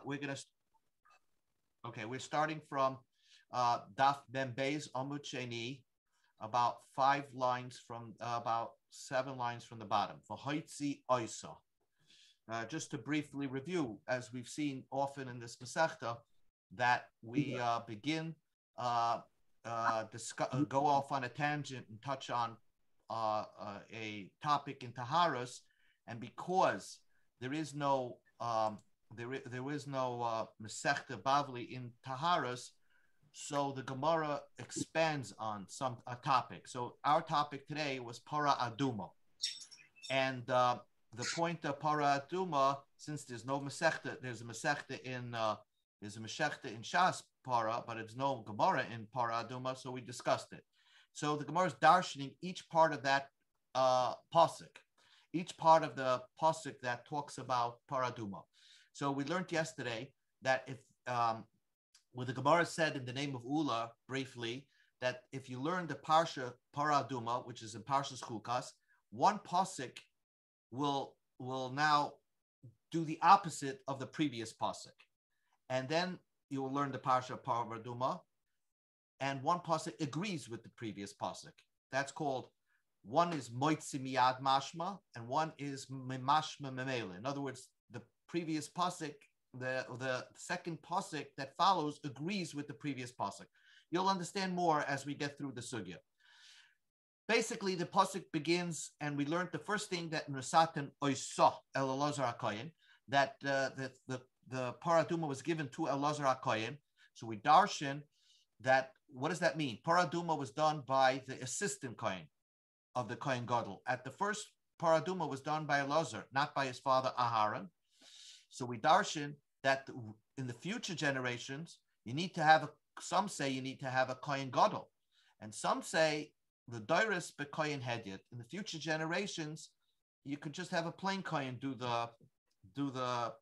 We're starting from Daf Ben Beis Amud Sheni, about 7 lines from the bottom. V'hoitzi oisa. Just to briefly review, as we've seen often in this Masechta, that we begin go off on a tangent and touch on a topic in Taharas, and because there is no Masechta Bavli in Taharas, so the Gemara expands on a topic. So our topic today was Para Aduma, and the point of Para Aduma, since there's no Masechta, there's a Masechta in Shas Para, but it's no Gemara in Para Aduma, so we discussed it. So the Gemara is darshaning each part of that pasuk, each part of the pasuk that talks about Para Aduma. So we learned yesterday that if what the Gemara said in the name of Ula briefly, that if you learn the Parsha Para Aduma, which is in Parshas Chukas, one pasuk will now do the opposite of the previous pasuk, and then you will learn the Parsha Para Aduma, and one pasuk agrees with the previous pasuk. That's called, one is Moitzi Miyad Mashma, and one is Mimashma Memele. In other words, the previous pasuk, the second pasuk that follows agrees with the previous pasuk. You'll understand more as we get through the sugya. Basically, the pasuk begins, and we learned the first thing that Nusaten Oisa El Elazar HaKohen, that the Paraduma was given to Elazar HaKohen. So we darshan that. What does that mean? Paraduma was done by the assistant Kohen of the Kohen Gadol. At the first, Paraduma was done by Elazar, not by his father Aharon. So we darshan that in the future generations, you need to have some say you need to have a Kohen Gadol, and some say the Doris be Kohen Hedyot. In the future generations, you could just have a plain Kohen do the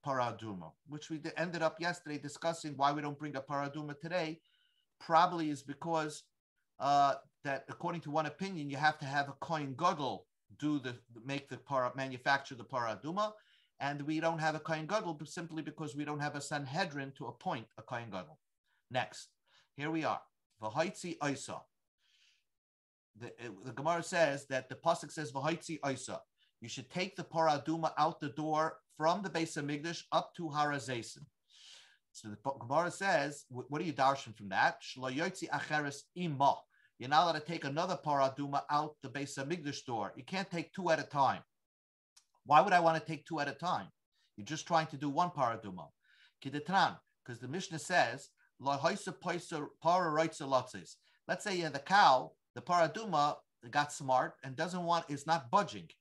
Paraduma, which we ended up yesterday discussing why we don't bring a Paraduma today. Probably is because that according to one opinion, you have to have a Kohen Gadol manufacture the Paraduma. And we don't have a Kohen Gadol simply because we don't have a Sanhedrin to appoint a Kohen Gadol. Next, here we are. V'hoitzi oisa. The Gemara says that the pasuk says V'hoitzi oisa. You should take the Paraduma out the door from the Beis Hamikdash up to Har HaZeisim. So the Gemara says, what are you darshan from that? Shlo yotzi acheres ima. You're not allowed to take another Paraduma out the Beis Hamikdash door. You can't take two at a time. Why would I want to take two at a time? You're just trying to do one Paraduma. Kidetran, because the Mishnah says, let's say you have the cow, the Paraduma got smart and is not budging.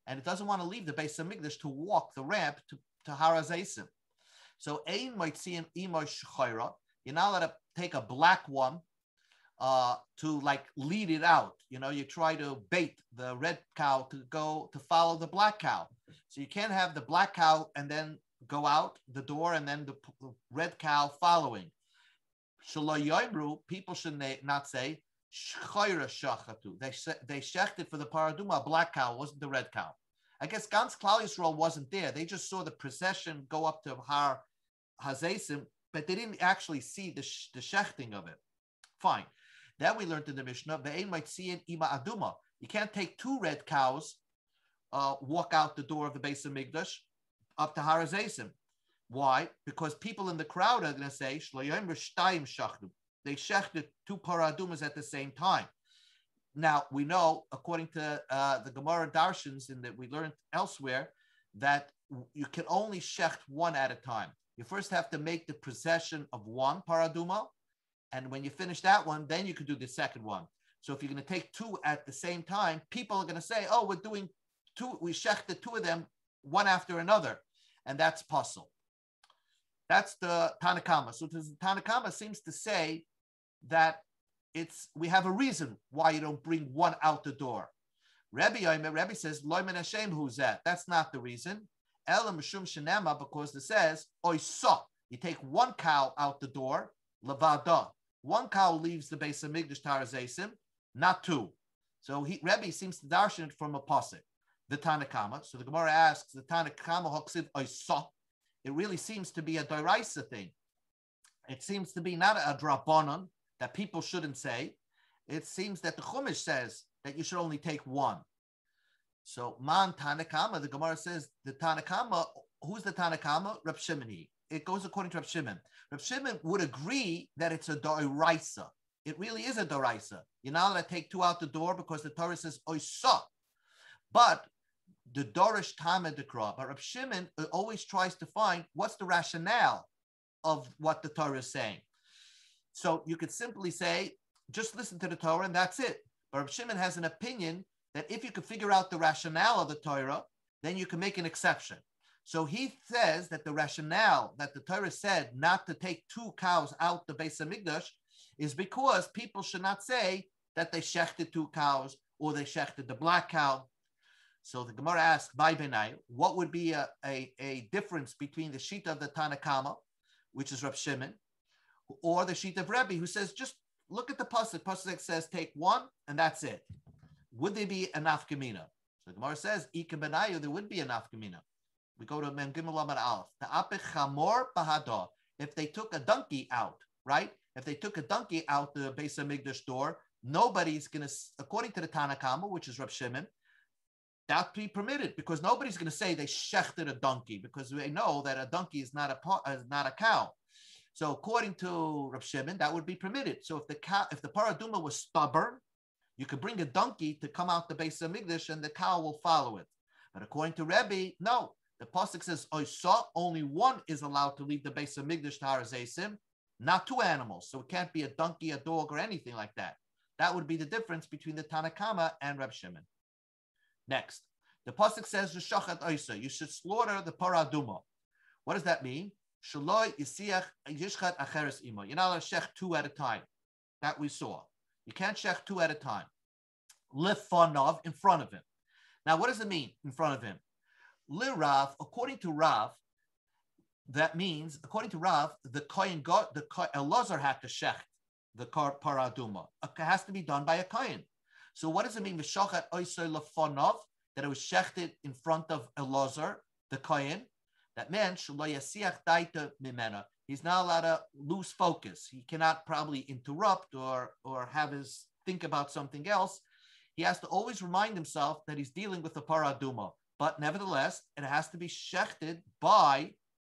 And it doesn't want to leave the Beis Hamikdash to walk the ramp to Har HaZeisim. So ein moitziin imo shchayra. You're not allowed to take a black one to like lead it out. You try to bait the red cow to follow the black cow. So you can't have the black cow and then go out the door and then the red cow following. Shelo yoimru, people should not say shchayra shachatu. They shechted for the Paraduma, a black cow, wasn't the red cow. I guess Gans Klal Yisrael wasn't there. They just saw the procession go up to Har HaZeisim, but they didn't actually see the shechting of it. Fine. Then we learned in the Mishnah, ve'ein moitziin ima aduma. You can't take two red cows, walk out the door of the Beis Hamikdash up to Har HaZeisim. Why? Because people in the crowd are going to say, Shlo yomer shtayim shachtu. They shechted two paradumas at the same time. Now, we know, according to the Gemara Darshans, and that we learned elsewhere, that you can only shecht one at a time. You first have to make the procession of one paraduma, and when you finish that one, then you can do the second one. So if you're going to take two at the same time, people are going to say, oh, we're doing two, we shechted two of them, one after another, and that's puzzle. That's the Tanakama. So the Tanakama seems to say that we have a reason why you don't bring one out the door. Rebbe says, Loimen Hashem, who's that? That's not the reason. Elam Mishum Shenema, because it says, Oisa. You take one cow out the door, Levada. One cow leaves the Beis Hamikdash Har HaZeisim, not two. So Rebbe seems to darshan it from a pasuk, the Tanakama. So the Gemara asks, the Tanakama Hoksiv Oisa. it really seems to be a doraisa thing. It seems to be not a drabanan that people shouldn't say. It seems that the Chumash says that you should only take one. So man Tanakama, the Gemara says the Tanakama, who's the Tanakama? Reb Shimon. It goes according to Reb Shimon. Reb Shimon would agree that it's a doraisa. It really is a doraisa. You're not allowed to take two out the door because the Torah says oisa. But the Dorish Tama Dekra, but Reb Shimon always tries to find what's the rationale of what the Torah is saying. So you could simply say, just listen to the Torah and that's it. But Reb Shimon has an opinion that if you could figure out the rationale of the Torah, then you can make an exception. So he says that the rationale that the Torah said not to take two cows out the Beis Hamikdash is because people should not say that they shechted two cows or they shechted the black cow. So the Gemara asks, by Benai, what would be a difference between the sheet of the Tanakama, which is Reb Shimon, or the sheet of Rebbe, who says, just look at the pasuk. Pasuk says, take one, and that's it. Would there be a nafkamina? So the Gemara says, Ika Benayu, there would be a nafkamina. We go to Mem Gimel Amar Aleph. Ta'apech chamor bahada. If they took a donkey out, right? If they took a donkey out the Beis Hamikdash door, nobody's going to, according to the Tanakama, which is Reb Shimon, that be permitted because nobody's going to say they shechted a donkey because they know that a donkey is not a cow. So according to Reb Shimon, that would be permitted. So if the paraduma was stubborn, you could bring a donkey to come out the Beis Hamikdash and the cow will follow it. But according to Rebbe, no. The pasuk says, "Oisa," only one is allowed to leave the Beis Hamikdash to Har Hazeisim, not two animals. So it can't be a donkey, a dog, or anything like that. That would be the difference between the Tanakama and Reb Shimon. Next, the pasuk says, "Shachat Oisa," you should slaughter the paraduma. What does that mean? Shaloi yisiach yishchat acheres imo. You're not allowed to shech two at a time. That we saw. You can't shech two at a time. Lefanov, in front of him. Now, what does it mean in front of him? Lirav, according to Rav, that means, according to Rav, the Kohen got the Elazar had to shecht the paraduma. It has to be done by a Kohen. So what does it mean? V'shachat oisay lefanov, that it was shechted in front of Elazar, the Kohen. That meant shelo yasiach daita mimena. He's not allowed to lose focus. He cannot probably interrupt or have his think about something else. He has to always remind himself that he's dealing with the paraduma. But nevertheless, it has to be shechted by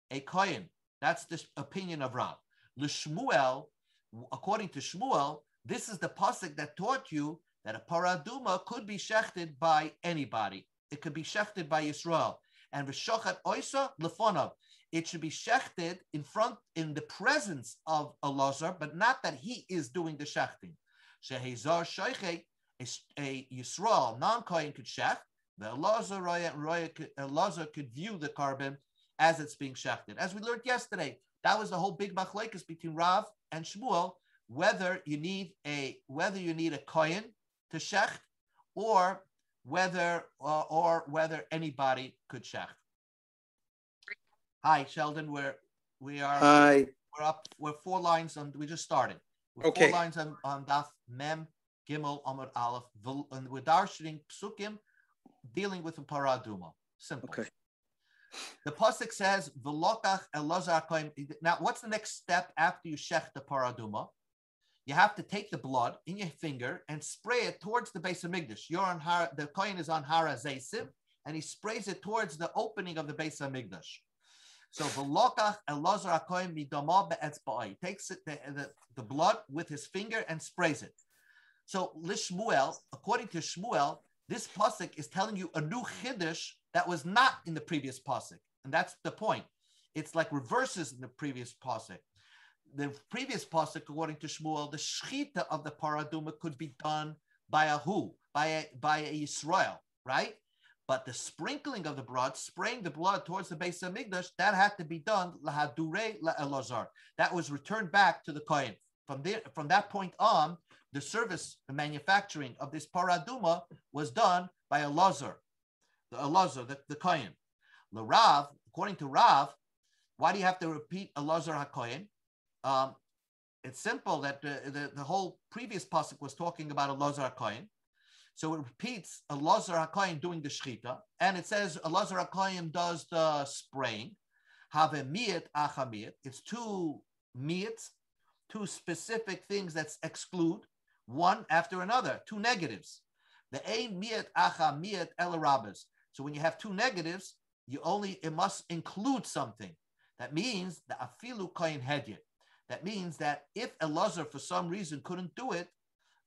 a Kohen. That's the opinion of Rav. L'Shmuel, according to Shmuel, this is the pasuk that taught you that a paraduma could be shechted by anybody. It could be shechted by Yisrael. And v'shochat oisa lefonav. It should be shechted in the presence of Elazar, but not that he is doing the shechting. Shehezar shoiche, a Yisrael non-Kohen could shecht. The Elazar could view the carbon as it's being shechted. As we learned yesterday, that was the whole big machlekes between Rav and Shmuel, whether you need a kohen to shecht or whether anybody could shecht. Hi, Sheldon. We're up. We're 4 lines on. We just started. We're okay. 4 lines on Daf Mem Gimel Amud Aleph, and we're darshaning psukim dealing with the paraduma. Simple. Okay. The pasuk says, "V'lokach Elazar kohen." Now, what's the next step after you shech the paraduma? You have to take the blood in your finger and spray it towards the Beis Hamikdash. The kohen is on Har Hazeisim, and he sprays it towards the opening of the Beis Hamikdash. So v'lokach Elazar kohen midama be'etzba'ai. He takes the blood with his finger and sprays it. So Lishmuel, according to Shmuel, this pasuk is telling you a new chiddush that was not in the previous pasuk, and that's the point. It's like reverses in the previous pasuk. The previous pasuk, according to Shmuel, the shechita of the paraduma could be done by a Yisrael, right? But the sprinkling of the blood, spraying the blood towards the Beis Hamikdash, that had to be done lahadurei la'elazar. That was returned back to the kohen. From that point on, the service, the manufacturing of this paraduma was done by Elazar, the kohen. The Rav, according to Rav, why do you have to repeat Elazar HaKohen? It's simple that the whole previous pasuk was talking about Elazar HaKohen. So it repeats Elazar HaKohen doing the shechita, and it says Elazar HaKohen does the spraying. have a miyat acha miyat. It's two miyats, two specific things that exclude one after another, two negatives. The ein miyat acha miyat elarabas. So when you have two negatives, it must include something. That means the afilu koyin hedyet. That means that if Elazar for some reason couldn't do it,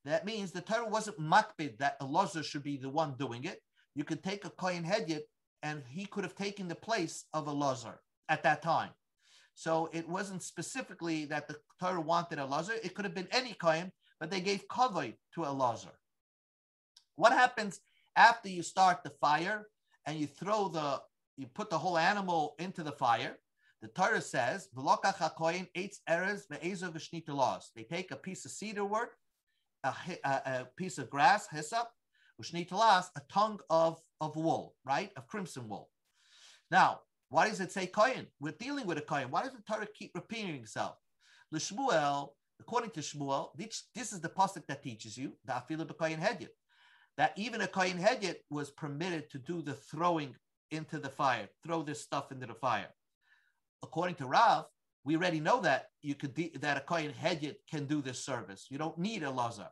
that means the Torah wasn't makbid that Elazar should be the one doing it. You could take a koyin hedyet and he could have taken the place of Elazar at that time. So it wasn't specifically that the Torah wanted Elazar. It could have been any koyin, but they gave kavod to Elazar. What happens after you start the fire and you put the whole animal into the fire? The Torah says, they take a piece of cedar wood, a piece of grass, hyssop, a tongue of wool, right? Of crimson wool. Now, why does it say kohen? We're dealing with a kohen. Why does the Torah keep repeating itself? L'shmuel, according to Shmuel, this is the pasuk that teaches you, the afilu b'kohen hedyet, that even a kohen hedyet was permitted to do the throwing into the fire, throw this stuff into the fire. According to Rav, we already know that that a kohen hedyet can do this service. You don't need a lazar.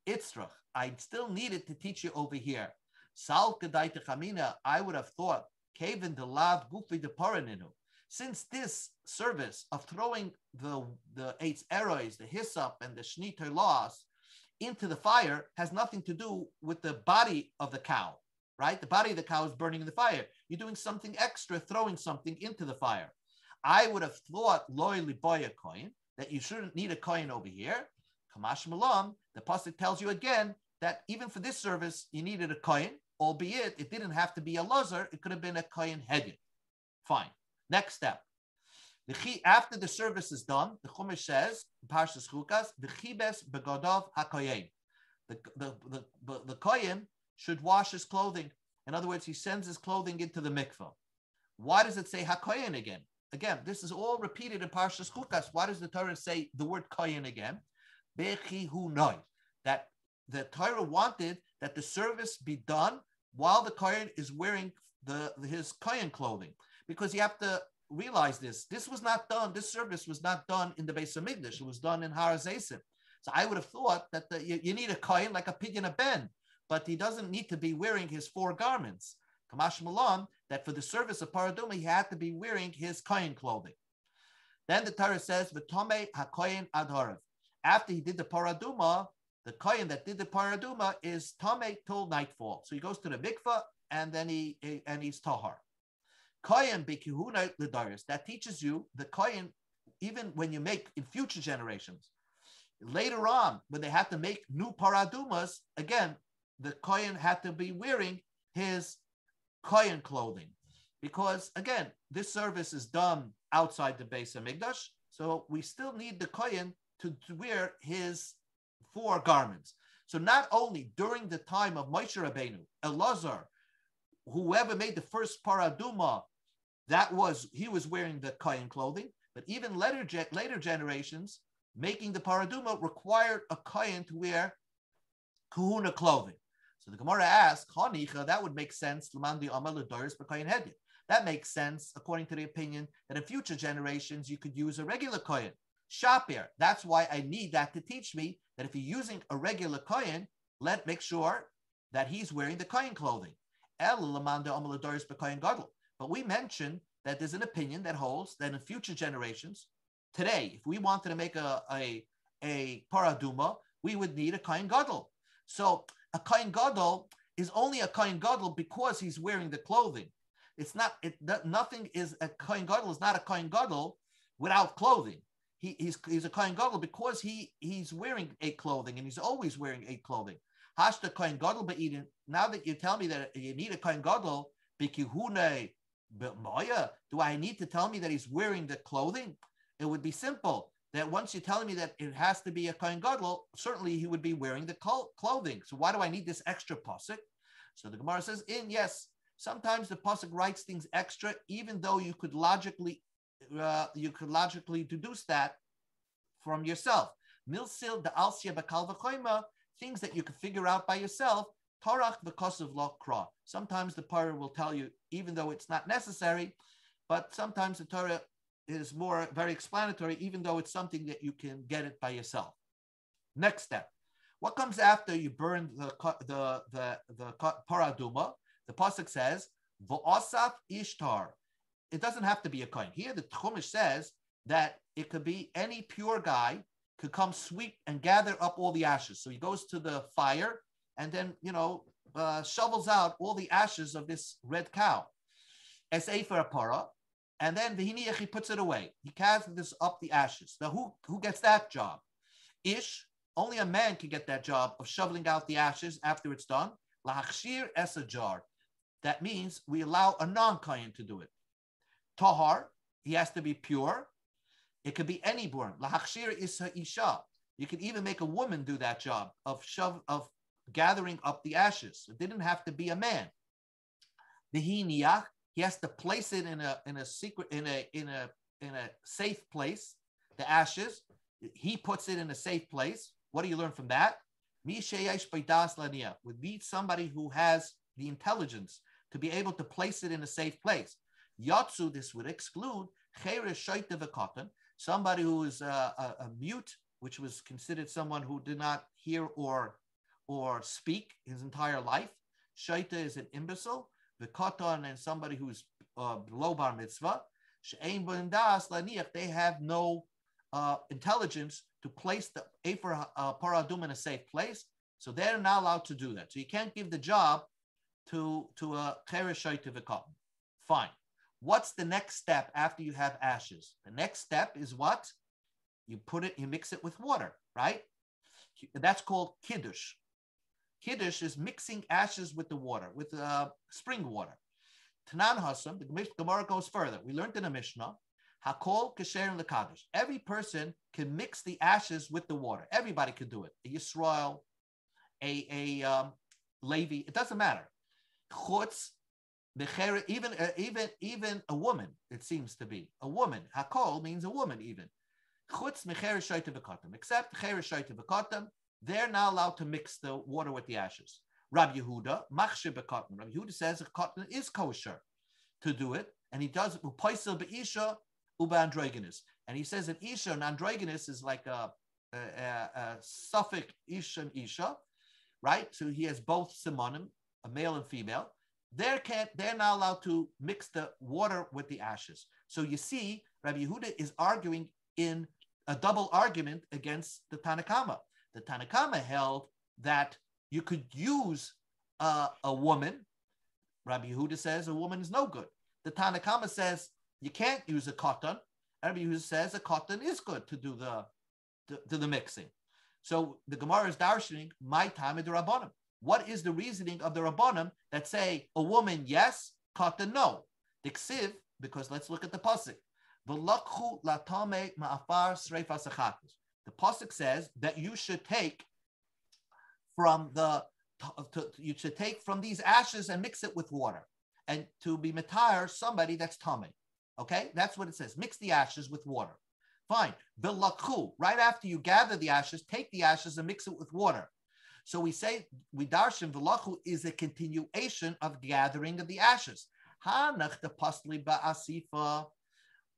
Itzrach, I still needed to teach you over here. Sal kedai techamina, I would have thought, kevin de lav gufi de paraninu. Since this service of throwing the 8 arrows, the hyssop and the shniter laws into the fire has nothing to do with the body of the cow, right? The body of the cow is burning in the fire. You're doing something extra, throwing something into the fire. I would have thought loyally boy a coin that you shouldn't need a coin over here. Kamash Malam, the pasuk tells you again that even for this service you needed a coin, albeit it didn't have to be a lazar, it could have been a coin hedyet. Fine. Next step. After the service is done, the Chumash says, Parshas Chukas, the chibes begodov hakoyen. The kohen should wash his clothing. In other words, he sends his clothing into the mikveh. Why does it say hakoyen again? Again, this is all repeated in Parshas Chukas. Why does the Torah say the word kohen again? Bechi hu noi. That the Torah wanted that the service be done while the kohen is wearing his kohen clothing. Because you have to realize this. This service was not done in the Beis Hamikdash. It was done in Har HaZeisim. So I would have thought that you need a kohen like a pidyon a ben, but he doesn't need to be wearing his 4 garments. Kamash Malam, that for the service of paraduma, he had to be wearing his kohen clothing. Then the Torah says, "V'tomei hakohen ad harav." After he did the paraduma, the kohen that did the paraduma is tomei till nightfall. So he goes to the mikveh and then he's tahar. Kohen b'kihuna l'daris. That teaches you the kohen, even when you make in future generations. Later on, when they had to make new paradumas, again, the kohen had to be wearing his kohen clothing, because again, this service is done outside the Beis Hamikdash, so we still need the kohen to wear his 4 garments. So not only during the time of Moshe Rabbeinu, Elazar, whoever made the first paraduma, he was wearing the kohen clothing, but even later generations making the paraduma required a kohen to wear kahuna clothing. So the Gemara asks, that would make sense. That makes sense according to the opinion that in future generations you could use a regular kohen. Shapir. That's why I need that to teach me that if you're using a regular kohen, make sure that he's wearing the kohen clothing. But we mentioned that there's an opinion that holds that in future generations, today, if we wanted to make a paraduma, we would need a kohen gadol. So a kohen gadol is only a kohen gadol because he's wearing the clothing. It's not. Nothing is a kohen gadol is not a kohen gadol without clothing. He's a kohen gadol because he's wearing a clothing and he's always wearing a clothing. Hashta kohen gadol be'idin. Now that you tell me that you need a kohen gadol, b'kihune b'moya, do I need to tell me that he's wearing the clothing? It would be simple. That once you're telling me that it has to be a kohen gadol, certainly he would be wearing the clothing. So why do I need this extra pasuk? So the Gemara says, yes, sometimes the pasuk writes things extra, even though you could logically deduce that from yourself. Milsil the alsia bakal v'choima, things that you could figure out by yourself. Tarach because of lo kra. Sometimes the Torah will tell you, even though it's not necessary, but sometimes the Torah is more very explanatory, even though it's something that you can get it by yourself. Next step. What comes after you burn the paraduma? The pasuk says, "V'osaf ishtar." It doesn't have to be a kohen. Here, the Chumash says that it could be any pure guy could come sweep and gather up all the ashes. So he goes to the fire and then shovels out all the ashes of this red cow as a for a para, and then v'hiniach he puts it away. He gathers up the ashes. Now, who gets that job? Ish. Only a man can get that job of shoveling out the ashes after it's done. Lahachshir es a jar. That means we allow a non-kohen to do it. Tahar, he has to be pure. It could be any born. Lahachshir is isha. You can even make a woman do that job of gathering up the ashes. It didn't have to be a man. V'hiniach, he has to place it in a safe place. The ashes, he puts it in a safe place. What do you learn from that? We need somebody who has the intelligence to be able to place it in a safe place. Yatsu, this would exclude somebody who is a mute, which was considered someone who did not hear or speak his entire life. Shaita is an imbecile. The katan and somebody who's below bar mitzvah. They have no intelligence to place the Efer Paradum in a safe place, so they're not allowed to do that. So you can't give the job to a Cheresh Shaita V'Katan. Fine. What's the next step after you have ashes? The next step is what? You mix it with water, right? That's called Kiddush. Kiddush is mixing ashes with the water, with spring water. Tanan Hasam, the Gemara goes further. We learned in the Mishnah, Hakol Kesher L'Kadosh. Every person can mix the ashes with the water. Everybody could do it. A Yisrael, a Levi, it doesn't matter. Chutz, even a woman, it seems to be. A woman. Hakol means a woman even. Chutz Mecheres Shaita V'Katam. Except Cheresh Shaita V'Katam, they're not allowed to mix the water with the ashes. Rabbi Yehuda, Machshir B'Katan. Rabbi Yehuda says a cotton is kosher to do it, and he does it Upaisel B'Isha Uba androgynous. And he says that Isha and androgynous is like a suffix Isha and Isha, right? So he has both simonim, a male and female. They're not allowed to mix the water with the ashes. So you see, Rabbi Yehuda is arguing in a double argument against the Tanakama. The Tanakama held that you could use a woman. Rabbi Yehuda says a woman is no good. The Tanakama says you can't use a cotton. Rabbi Yehuda says a cotton is good to do the mixing. So the Gemara is darshaning my time of the Rabbanim. What is the reasoning of the Rabbanim that say a woman yes, cotton no? The ksiv, because let's look at the pasuk. V'lakhu latame ma'afar sreifas achatus. The pasuk says that you should take from these ashes and mix it with water, and to be matar somebody that's tame. Okay, that's what it says. Mix the ashes with water. Fine. V'lakhu, right after you gather the ashes, take the ashes and mix it with water. So we say we darshan v'lakhu is a continuation of gathering of the ashes. Hanach the pasli ba'asifa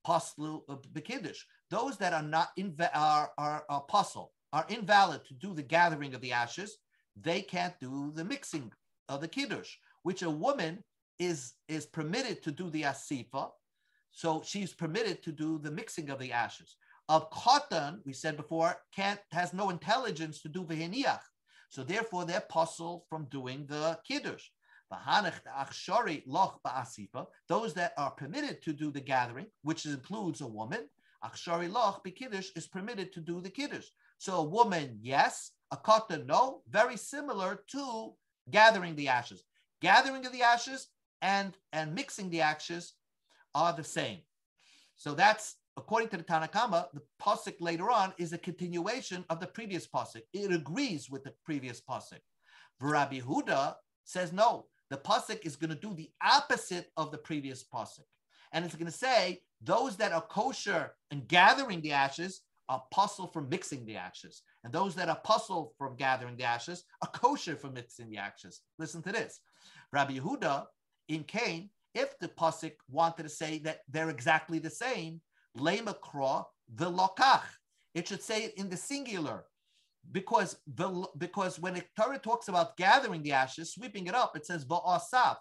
paslu b'kiddush. Those that are not are apostle are invalid to do the gathering of the ashes. They can't do the mixing of the kiddush, which a woman is permitted to do the asifa. So she's permitted to do the mixing of the ashes. Of cotton, we said before, has no intelligence to do v'hiniach. So therefore, they're apostle from doing the kiddush. Those that are permitted to do the gathering, which includes a woman, achshari loch b'kiddush is permitted to do the kiddush. So a woman, yes. A cotton, no. Very similar to gathering the ashes. Gathering of the ashes and mixing the ashes are the same. So that's, according to the Tanakama, the pasuk later on is a continuation of the previous pasuk. It agrees with the previous pasuk. Rabbi Yehuda says no. The pasuk is going to do the opposite of the previous pasuk, and it's going to say those that are kosher and gathering the ashes are apostle from mixing the ashes, and those that are apostle from gathering the ashes are kosher from mixing the ashes. Listen to this. Rabbi Yehuda in Cain If the pasuk wanted to say that they're exactly the same, lema kra v'lokach, it should say it in the singular, because when the Torah talks about gathering the ashes, sweeping it up, it says va'asaf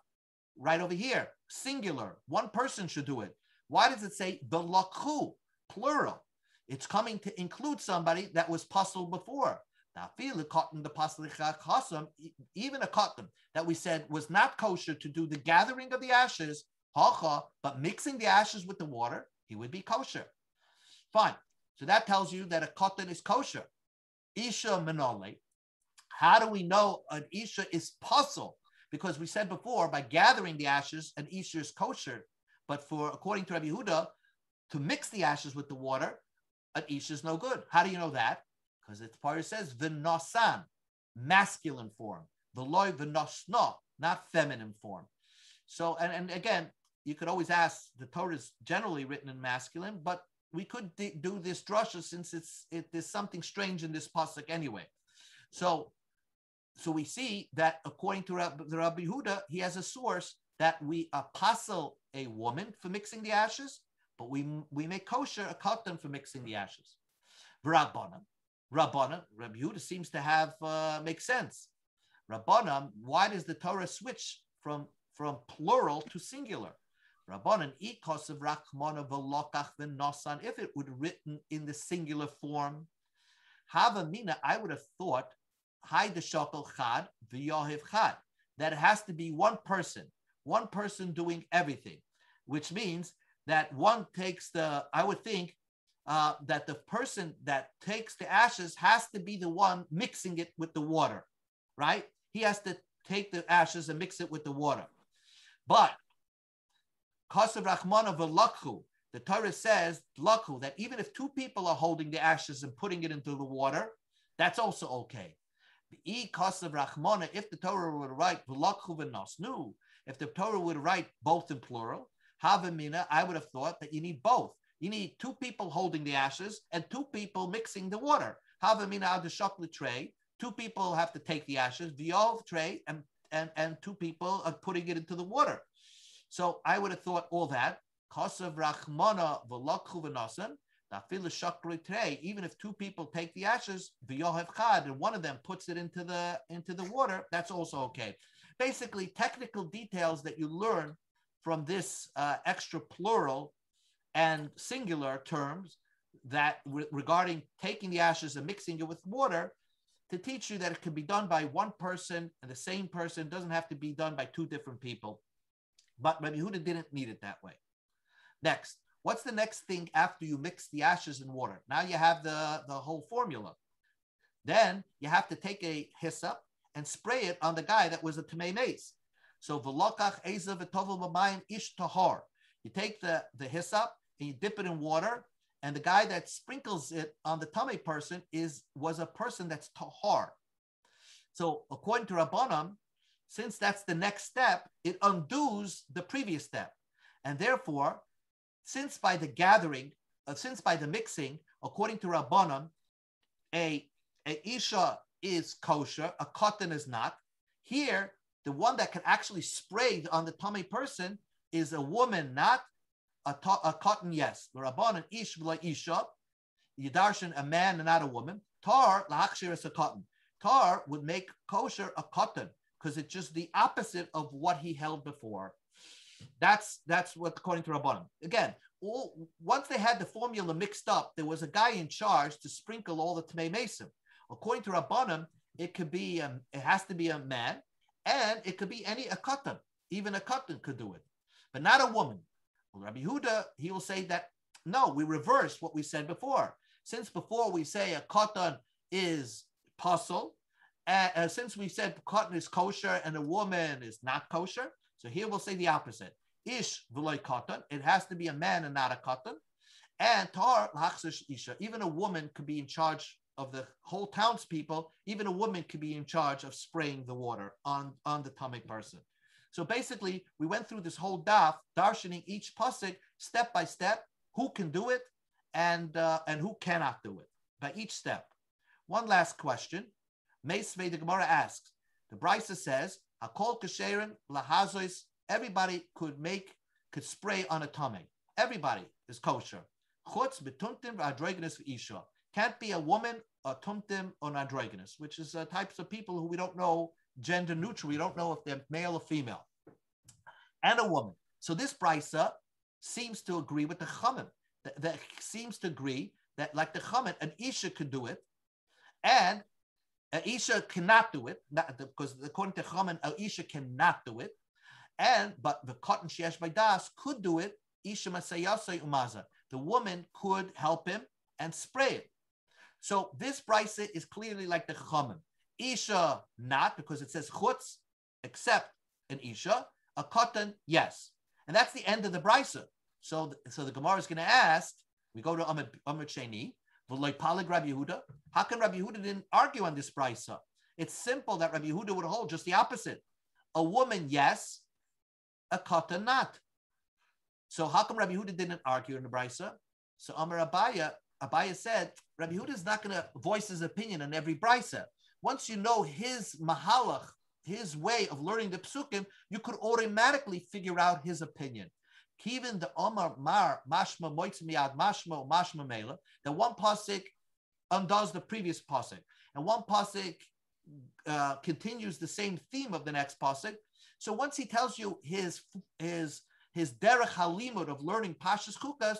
right over here, singular. One person should do it. Why does it say v'lakhu, plural? It's coming to include somebody that was puzzled before. Even a cotton that we said was not kosher to do the gathering of the ashes, but mixing the ashes with the water, he would be kosher. Fine. So that tells you that a cotton is kosher. Isha menole. How do we know an isha is puzzle? Because we said before, by gathering the ashes, an isha is kosher. But according to Rabbi Yehuda, to mix the ashes with the water, an isha is no good. How do you know that? Because the Torah says v'nosan, masculine form. V'loy v'nosno, not feminine form. So, and again, you could always ask, the Torah is generally written in masculine, but we could do this drasha since there's something strange in this pasuk anyway. So we see that according to Rabbi Yehuda, he has a source that we apostle a woman for mixing the ashes, but we make kosher a cotton for mixing the ashes. Rabbanan, Rabbi Yehuda seems to have make sense. Rabbanan, why does the Torah switch from plural to singular? Rabbanan, ikos of rachmana v'lokach v'nosan, if it would written in the singular form, havamina, I would have thought, hay deshakel chad v'yohiv chad, that it has to be one person doing everything, which means that one takes I would think that the person that takes the ashes has to be the one mixing it with the water, right? He has to take the ashes and mix it with the water. But Kasav Rachmana v'lakhu, the Torah says lakhu, that even if two people are holding the ashes and putting it into the water, that's also okay. Kasav Rachmana, if the Torah would write v'lakhu v'nosnu, if the Torah would write both in plural, havamina, I would have thought that you need both. You need two people holding the ashes and two people mixing the water. Havamina ad shakli tray. Two people have to take the ashes, v'yov tray, and two people are putting it into the water. So I would have thought all that. Kasav rachmana v'lakhu v'nasan. Nafil shakli tray. Even if two people take the ashes, v'yohev chad, and one of them puts it into the water, that's also okay. Basically, technical details that you learn from this extra plural and singular terms that regarding taking the ashes and mixing it with water, to teach you that it can be done by one person, and the same person doesn't have to be done by two different people. But Rabbi Yehuda didn't need it that way. Next, what's the next thing after you mix the ashes in water? Now you have the whole formula. Then you have to take a hyssop and spray it on the guy that was a tamei mace. So v'lokach ezav v'tovel b'mayim ish tahar. You take the hyssop and you dip it in water, and the guy that sprinkles it on the tummy person was a person that's tahar. So according to Rabbanan, since that's the next step, it undoes the previous step. And therefore, since by the mixing, according to Rabbanan, a isha is kosher, a cotton is not. Here, the one that can actually spray on the tummy person is a woman, not a cotton, yes. The Rabbanan ish v'la isha, Yidarshan, a man and not a woman. Tar lahakshir is a cotton. Tar would make kosher a cotton because it's just the opposite of what he held before. That's what according to Rabbanan. Again, once they had the formula mixed up, there was a guy in charge to sprinkle all the Tmei Mesim. According to Rabbanan, it has to be a man, and it could be a cotton. Even a cotton could do it, but not a woman. Well, Rabbi Yehuda, he will say that, no, we reverse what we said before. Since before we say a cotton is puzzle, and since we said cotton is kosher and a woman is not kosher, so here we'll say the opposite. Ish v'loy cotton, it has to be a man and not a cotton. And tar l'achsesh isha, even a woman could be in charge of the whole townspeople. Even a woman could be in charge of spraying the water on the tummy person. So basically, we went through this whole daf, darshaning each pasuk step by step, who can do it and who cannot do it by each step. One last question. Meisvei, the Gemara asks, the Brisa says, Hakol kasherin lahazois everybody could spray on a tummy. Everybody is kosher. Chutz betumtim v'androgynous v'isha. Can't be a woman, a tumtim, or an androgynous, which is types of people who we don't know gender neutral. We don't know if they're male or female. And a woman. So this brisa seems to agree with the Chachamim. That seems to agree that, like the Chachamim, an Isha could do it, and an Isha cannot do it, because according to Chachamim, an Isha cannot do it, but the cotton sheyesh b'das could do it. Isha masayasay umaza. The woman could help him and spray it. So this brisa is clearly like the Chachamim. Isha not, because it says chutz, except an Isha. A cotton, yes. And that's the end of the brisa. So the Gemara is going to ask, we go to Amud Sheni, v'loy palig Rabbi Yehuda. How come Rabbi Yehuda didn't argue on this brisa? It's simple that Rabbi Yehuda would hold just the opposite. A woman, yes. A cotton, not. So how come Rabbi Yehuda didn't argue in the brisa? So Amar Abaya said, Rabbi Yehuda is not going to voice his opinion on every brisa. Once you know his mahalach, his way of learning the psukim, you could automatically figure out his opinion. Even the Omar Mar Mashma Moitz Miyad Mashma Mela, that one pasuk undoes the previous pasuk, and one pasuk continues the same theme of the next pasuk. So once he tells you his derech halimud of learning Pashas Chukas,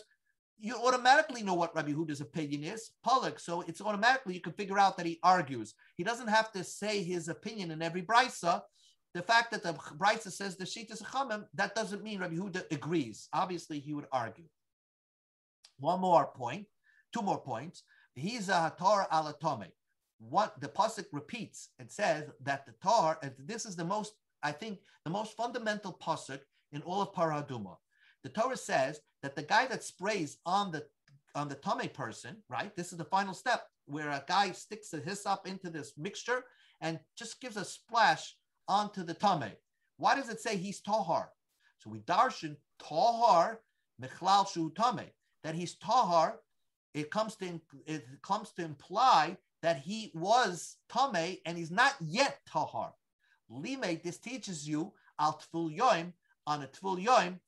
you automatically know what Rabbi Yehuda's opinion is, Polik. So it's automatically, you can figure out that he argues. He doesn't have to say his opinion in every brisa. The fact that the brisa says the Shitas Chachamim, that doesn't mean Rabbi Yehuda agrees. Obviously, he would argue. Two more points. He's a Torah ala Tome. What the pasuk repeats and says that the Torah, and this is the most fundamental pasuk in all of Paraduma. The Torah says that the guy that sprays on the Tome person, right? This is the final step where a guy sticks a hyssop into this mixture and just gives a splash onto the Tome. Why does it say he's Tahar? So we darshan Tahar Mechlal Shu Tome, that he's Tahar. It comes to imply that he was Tome and he's not yet Tahar. Lime, this teaches you al Tful Yoim, on a Tful Yoim,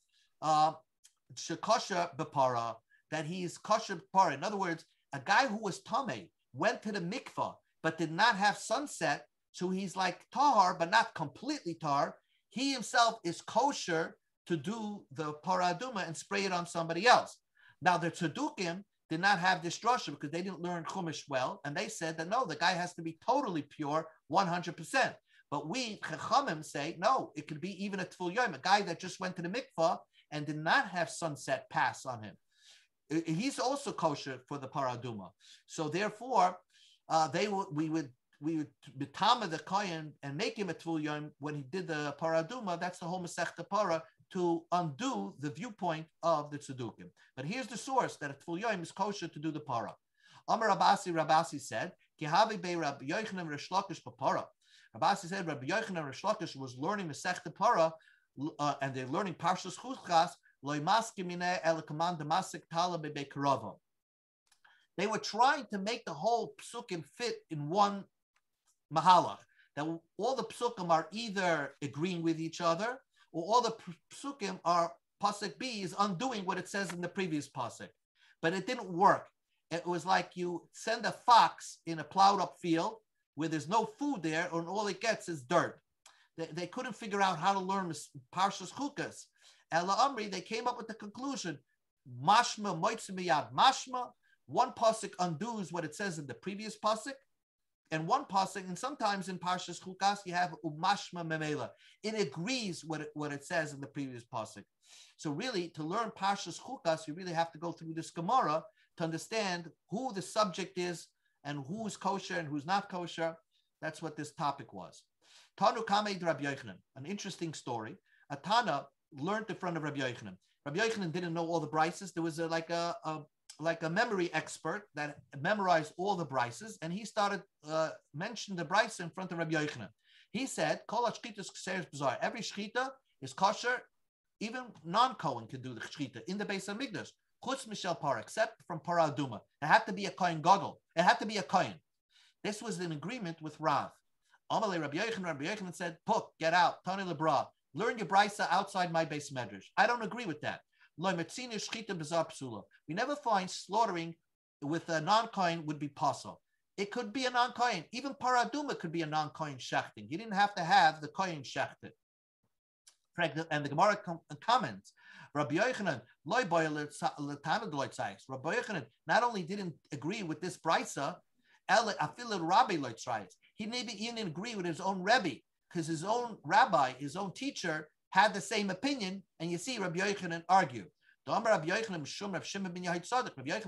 Shekosha Bepara, that he is kosher Bepara. In other words, a guy who was Tame went to the mikvah but did not have sunset, so he's like Tahar, but not completely Tahar. He himself is kosher to do the paraduma and spray it on somebody else. Now, the Tzedukim did not have this drasha because they didn't learn Chumash well, and they said that no, the guy has to be totally pure, 100%. But we, Chachamim, say, no, it could be even a Tful Yom, a guy that just went to the mikvah and did not have sunset pass on him. He's also kosher for the paraduma. So therefore, we would betama the kohen and make him a Tful Yom when he did the paraduma. That's the whole Masechta Para, to undo the viewpoint of the Tzedukim. But here's the source that a Tful Yom is kosher to do the para. Amar Rabasi said, Ki havi be Rabbi Yochanan Rish Lakish b'para. Rabasi said Rabbi Yochanan Rish Lakish was learning Masechta Para, and they're learning Parshas Chukas. They were trying to make the whole psukim fit in one mahalach. That all the psukim are either agreeing with each other, or all the psukim are, pasuk B is undoing what it says in the previous pasuk. But it didn't work. It was like you send a fox in a plowed up field where there's no food there, and all it gets is dirt. They couldn't figure out how to learn Parshas Chukas. Ela Amri, they came up with the conclusion, Mashma Moitzimiyad Mashma, one pasuk undoes what it says in the previous pasuk, and one pasuk, and sometimes in Parshas Chukas you have Umashma Memela. It agrees what it says in the previous pasuk. So really, to learn Parshas Chukas, you really have to go through this Gemara to understand who the subject is and who's kosher and who's not kosher. That's what this topic was. Tanu Kamed Rabbi Yochanan, an interesting story. A Tana learned in front of Rabbi Yochanan. Rabbi Yochanan didn't know all the brises. There was like a memory expert that memorized all the brises, and he started mentioning the brise in front of Rabbi Yochanan. He said, "Kol hashchitas k'seres b'zar." Every shchita is kosher. Even non-Kohen can do the shchita in the Beis Hamikdash. Chutz mishel para, except from para aduma. It had to be a kohen gadol. It had to be a kohen. This was in agreement with Rav. Amalei Rabbi Yochanan said, "Puk, get out, Tani lebra." Learn your brisa outside my base medrash. I don't agree with that. We never find slaughtering with a non-kohen would be possible. It could be a non-kohen. Even paraduma could be a non-kohen shechting. You didn't have to have the kohen shechted. And the Gemara comments, Rabbi Yochanan, Rabbi Yochanan not only didn't agree with this brisa, he maybe even didn't agree with his own Rebbe, because his own rabbi, his own teacher, had the same opinion, and you see Rabbi Yochanan argue. Rabbi Yochanan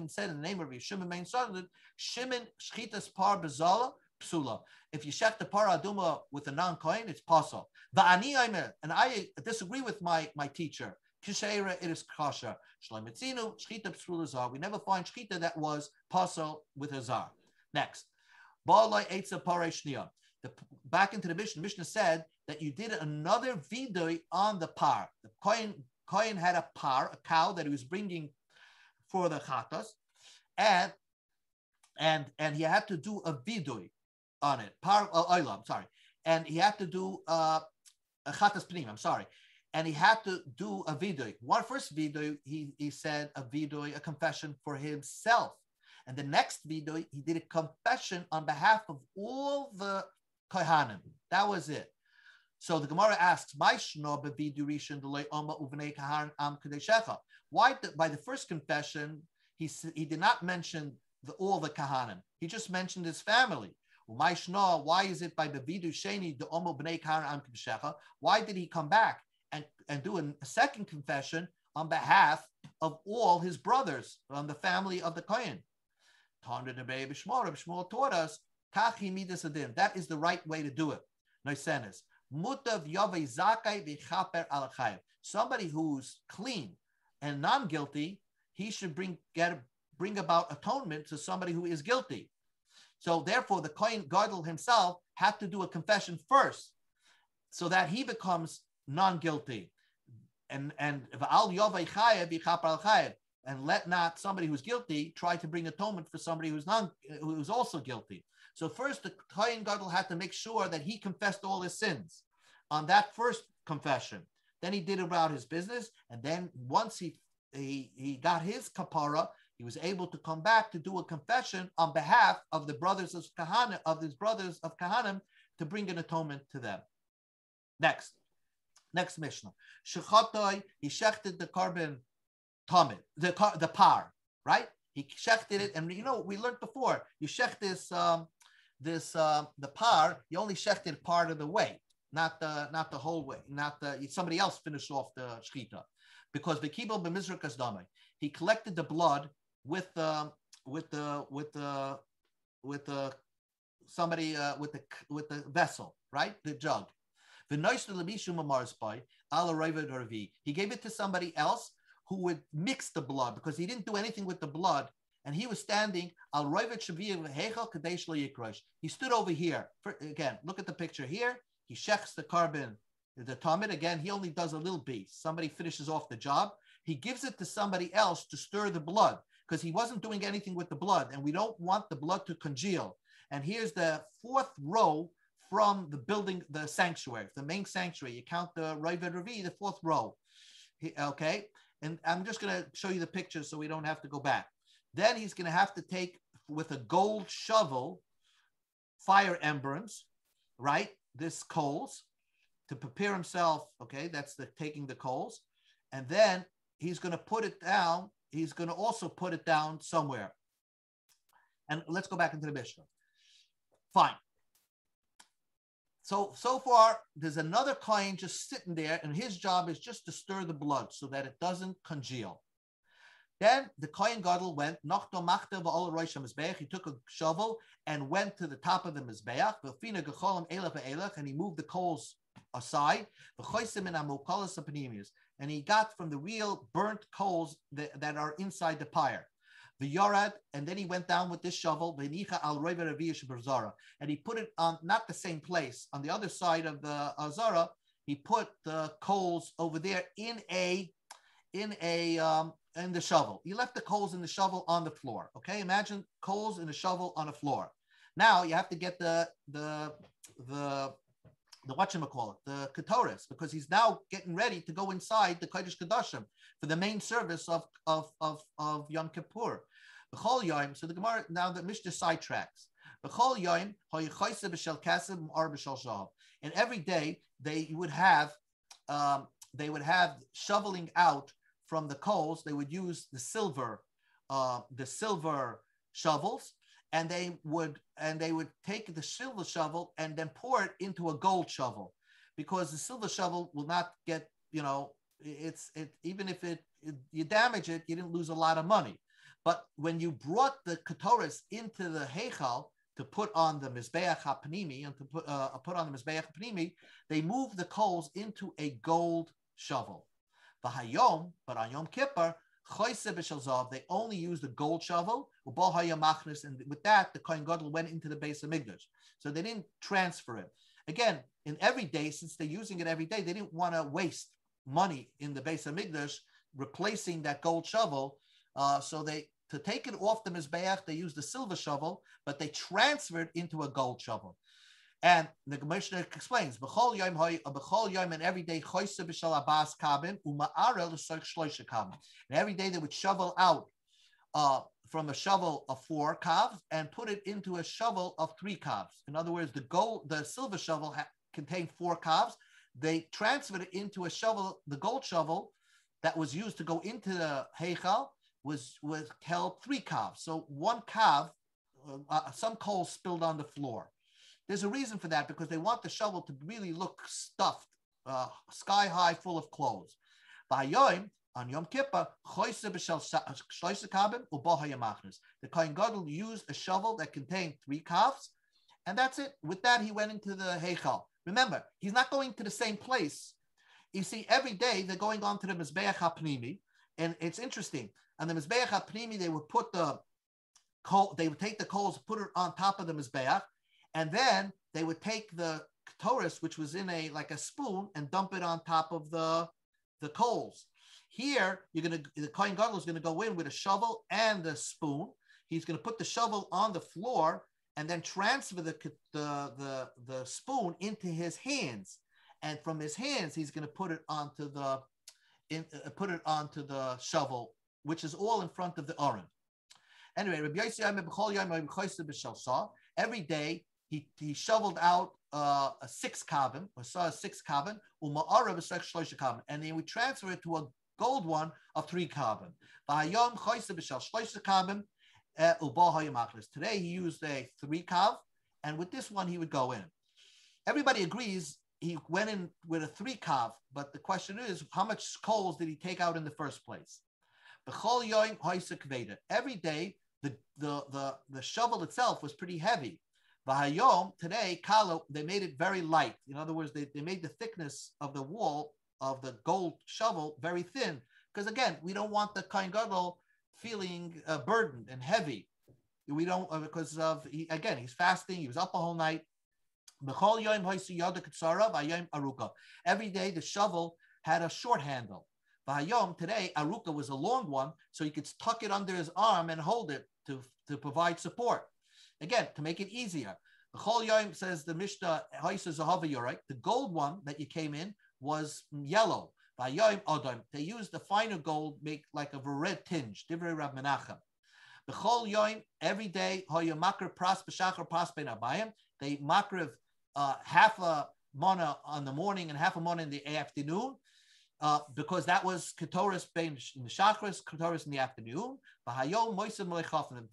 said in the name of Rabbi Shimon ben Tzadok, Shimon shchitas par bezala psula. If you shech the par aduma with a non-kohen, it's possible. And I disagree with my teacher. Kisheira, it is kosher. Shlomitzinu shchita psula zar. We never find shchita that was possible with a zar. Next, ba'alai eitza parei shniya. Back into the Mishnah said that you did another vidui on the par. The Kohen had a par, a cow that he was bringing for the chatas, and he had to do a vidui on it. Par oila, I'm sorry, and he had to do a chatas pnim. I'm sorry, and he had to do a vidui. One first vidui, he said a vidui, a confession for himself, and the next vidui, he did a confession on behalf of all the kohanim. That was it. So the Gemara asks, why by the first confession, he did not mention all the kahanim. He just mentioned his family. Why is it by the vidu sheni the omo b'nei kahanim am kedeshecha? Why did he come back and do a second confession on behalf of all his brothers, on the family of the kohen? Shmuel taught us, that is the right way to do it. Somebody who's clean and non-guilty, he should bring about atonement to somebody who is guilty. So therefore, the Kohen Gadol himself had to do a confession first, so that he becomes non-guilty. And let not somebody who's guilty try to bring atonement for somebody who's also guilty. So first, the Kohen Gadol had to make sure that he confessed all his sins on that first confession. Then he did about his business, and then once he got his kapara, he was able to come back to do a confession on behalf of the brothers of Kahana, of his brothers of Kahanim, to bring an atonement to them. Next Mishnah. Shechatoi, he shechted the carbon tamid, the par, right? He shechted it, and we learned before, you shech the par, you only shechted part of the way, not the whole way, somebody else finished off the shechita, because the kibel b'mizrakas damai, he collected the blood with the vessel, right, the jug. He gave it to somebody else who would mix the blood, because he didn't do anything with the blood. And he was standing. He stood over here. Again, look at the picture here. He shechs the carbon, the tamid. Again, he only does a little piece. Somebody finishes off the job. He gives it to somebody else to stir the blood, because he wasn't doing anything with the blood, and we don't want the blood to congeal. And here's the fourth row from the building, the sanctuary, the main sanctuary. You count the Ravid Ravi, the fourth row. Okay, and I'm just going to show you the picture so we don't have to go back. Then he's going to have to take with a gold shovel fire embers, right? This coals to prepare himself. Okay, that's taking the coals, and then he's going to put it down. He's going to also put it down somewhere. And let's go back into the Mishnah. Fine. So far, there's another kohen just sitting there, and his job is just to stir the blood so that it doesn't congeal. Then the Kohen Gadol went, he took a shovel and went to the top of the Mizbeach, and he moved the coals aside, and he got from the real burnt coals that are inside the pyre. The Yorad, and then he went down with this shovel, and he put it on not the same place, on the other side of the Azara. He put the coals over there in the shovel. He left the coals in the shovel on the floor. Okay, imagine coals in a shovel on the floor. Now you have to get the the Ketoris, because he's now getting ready to go inside the Kodesh Kedoshim for the main service of Yom Kippur. So the Gemara, now the Mishnah sidetracks. And every day they would have shoveling out from the coals. They would use the silver shovels, and they would take the silver shovel and then pour it into a gold shovel, because the silver shovel will not get, even if you damage it, you didn't lose a lot of money. But when you brought the Ketoris into the Heichal to put on the Mizbeach HaPnimi, and to put on the Mizbeach HaPnimi, they moved the coals into a gold shovel. But on Yom Kippur, they only used the gold shovel, and with that, the Kohen Gadol went into the base of Mikdash. So they didn't transfer it. Again, in every day, since they're using it every day, they didn't want to waste money in the base of Mikdash replacing that gold shovel. To take it off the Mizbeach, they used the silver shovel, but they transferred into a gold shovel. And the Mishnah explains, and every day, and every day they would shovel out from a shovel of 4 kavs and put it into a shovel of 3 kavs. In other words, the silver shovel contained 4 kavs. They transferred it into a shovel, the gold shovel that was used to go into the Heichal, was held 3 kavs. So 1 kav, some coal spilled on the floor. There's a reason for that, because they want the shovel to really look stuffed, sky high, full of clothes. On Yom Kippur, the Kohen Gadol used a shovel that contained 3 kavs, and that's it. With that, he went into the Heichal. Remember, he's not going to the same place. You see, every day they're going on to the Mizbeach HaPnimi, and it's interesting. On the Mizbeach HaPnimi, they would put the coal, they would take the coals, put it on top of the Mizbeach, and then they would take the Ketoris, which was in a spoon, and dump it on top of the coals. Here, the Kohen Gadol is going to go in with a shovel and a spoon. He's going to put the shovel on the floor and then transfer the spoon into his hands. And from his hands, he's going to put it onto the shovel, which is all in front of the Aron. Anyway, every day he shoveled out a 6 kavim, or saw a 6 kavim, and he would transfer it to a gold one of 3 kavim. Today he used a 3 kav, and with this one he would go in. Everybody agrees he went in with a 3 kav, but the question is, how much coals did he take out in the first place? Every day the shovel itself was pretty heavy. Today, they made it very light. In other words, they made the thickness of the wall of the gold shovel very thin, because again, we don't want the Kohen Gadol feeling burdened and heavy. We don't, because he's fasting. He was up a whole night. Every day the shovel had a short handle. Today, aruka was a long one, so he could tuck it under his arm and hold it to provide support. Again, to make it easier. The Chol Yom, says the Mishnah, the gold one that you came in was yellow. They used the finer gold, make like a red tinge. Divrei Rab Menachem. The Chol Yom, every day, they makriv half a mana on the morning and half a mana in the afternoon. Because that was Ketoris in the Shachris, Ketoris in the afternoon.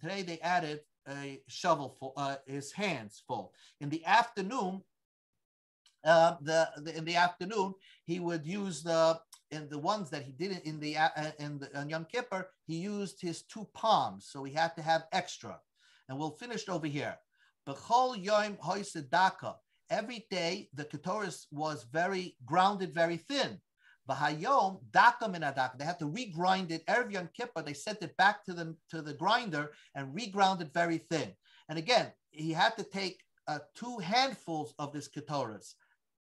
Today they added a shovel full, his hands full. In the afternoon, he would use the ones that he didn't on Yom Kippur, he used his 2 palms, so he had to have extra. And we'll finish over here. B'chol yom hoisedaka. Every day the Ketoris was very grounded, very thin. V'hayom daka min adaka. They had to regrind it. Erev Yom Kippur, they sent it back to the grinder and reground it very thin. And again, he had to take 2 handfuls of this Ketoris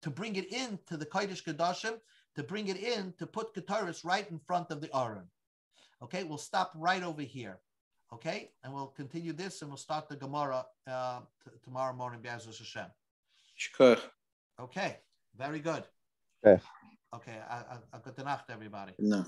to bring it into the Kodesh Kedoshim, to bring it in, to put Ketoris right in front of the Aron. Okay, we'll stop right over here. Okay, and we'll continue this, and we'll start the Gemara tomorrow morning, B'Ezras Hashem. Shkoch. Okay, very good. Okay. Okay, a good night, everybody. No.